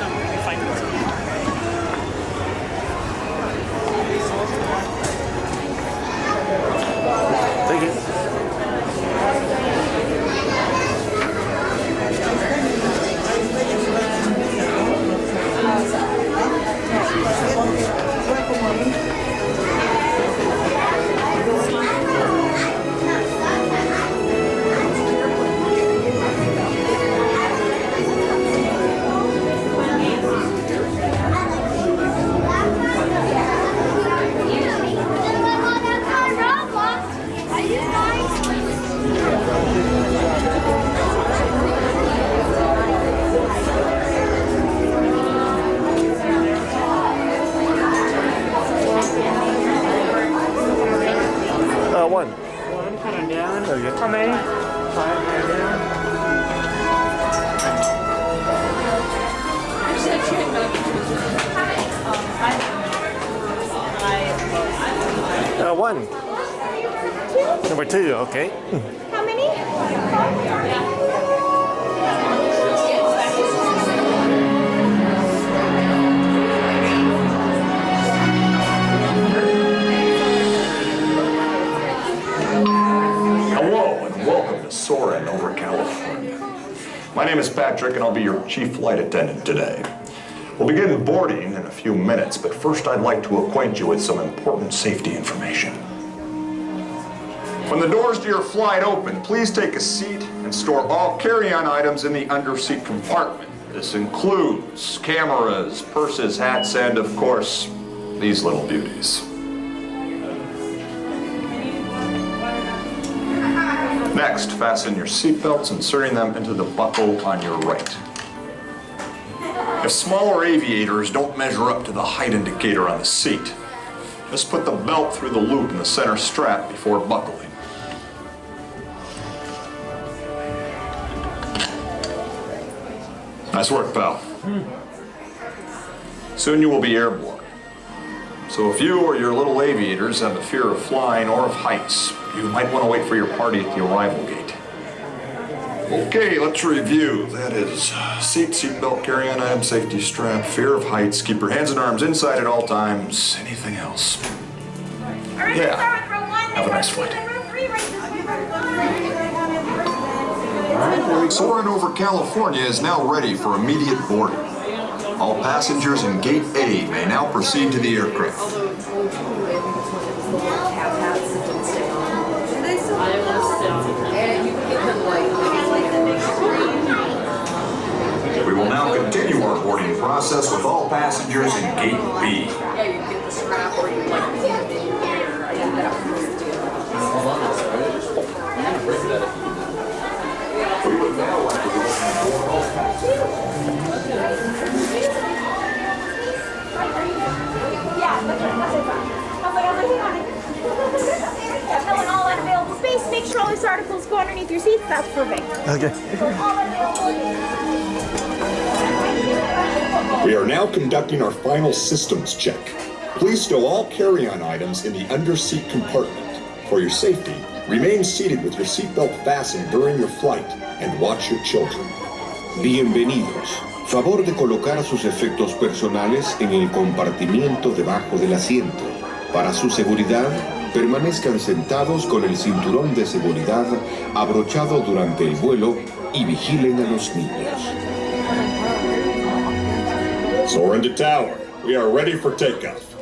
some refinements. Thank you. One. One, put on down. Okay. How many? 5, put down. One. Number 2, okay. How many? Hello and welcome to Soarin Over California. My name is Patrick and I'll be your chief flight attendant today. We'll begin boarding in a few minutes, but first I'd like to acquaint you with some important safety information. When the doors to your flight open, please take a seat and store all carry-on items in the underseat compartment. This includes cameras, purses, hats, and of course, these little beauties. Next, fasten your seatbelts, inserting them into the buckle on your right. If smaller aviators don't measure up to the height indicator on the seat, just put the belt through the loop in the center strap before buckling. Nice work, pal. Soon you will be airborne. So if you or your little aviators have a fear of flying or of heights, you might want to wait for your party at the arrival gate. Okay, let's review. That is seatbelt, carry-on item, safety strap, fear of heights, keep your hands and arms inside at all times. Anything else? Yeah. Have a nice flight. Soarin Over California is now ready for immediate boarding. All passengers in Gate A may now proceed to the aircraft. We will now continue our boarding process with all passengers in Gate B. Yeah, you get the strap or you like We would now like to inform all Filling all unavailable space. Make sure all these articles go underneath your seats. That's perfect. Okay. We are now conducting our final systems check. Please stow all carry-on items in the underseat compartment. For your safety, remain seated with your seatbelt fastened during your flight and watch your children. Bienvenidos. Favor de colocar sus efectos personales en el compartimiento debajo del asiento. Para su seguridad, permanezcan sentados con el cinturón de seguridad abrochado durante el vuelo y vigilen a los niños. Soarin to tower. We are ready for takeoff.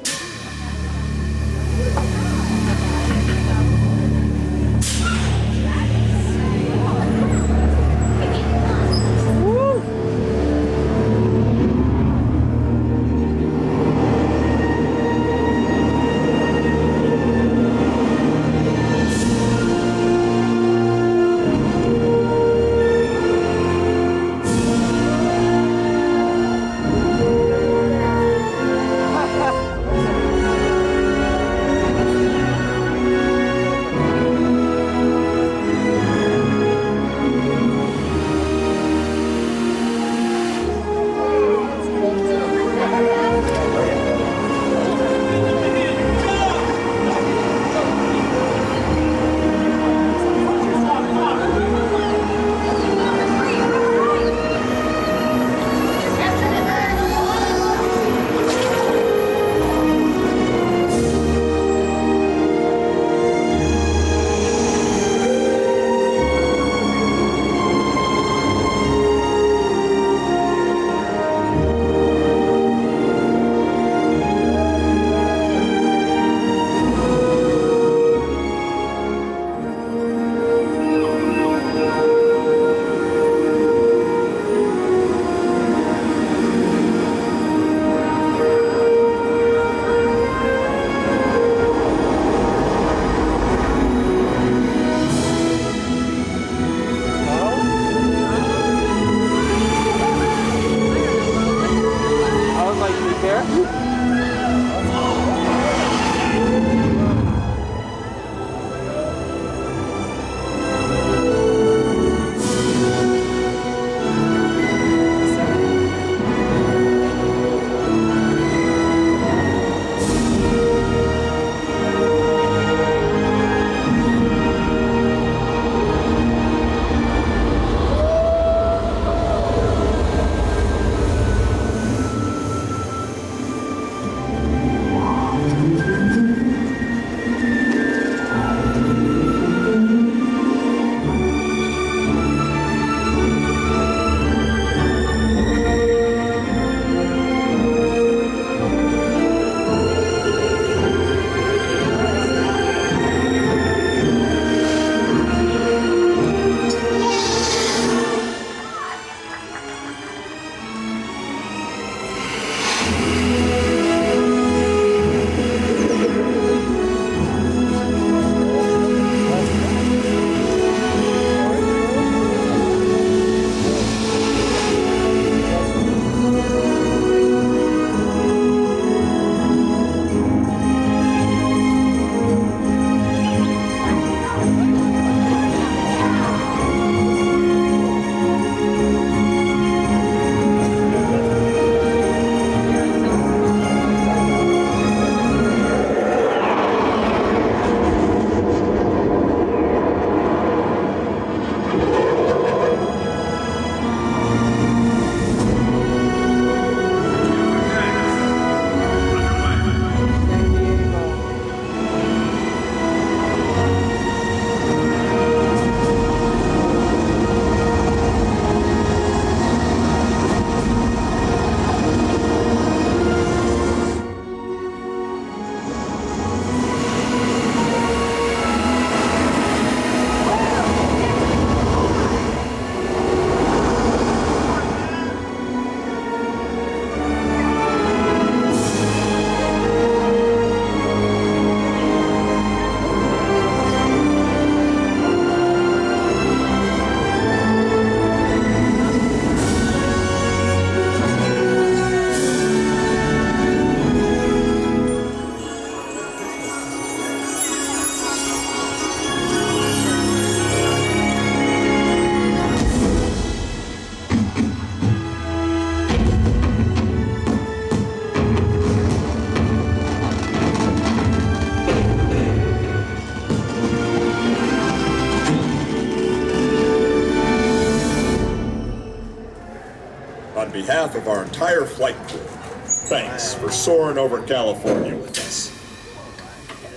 On behalf of our entire flight crew, thanks for soaring over California with us.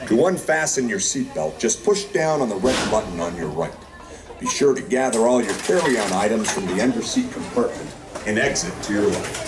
To unfasten your seatbelt, just push down on the red button on your right. Be sure to gather all your carry-on items from the underseat compartment and exit to your left.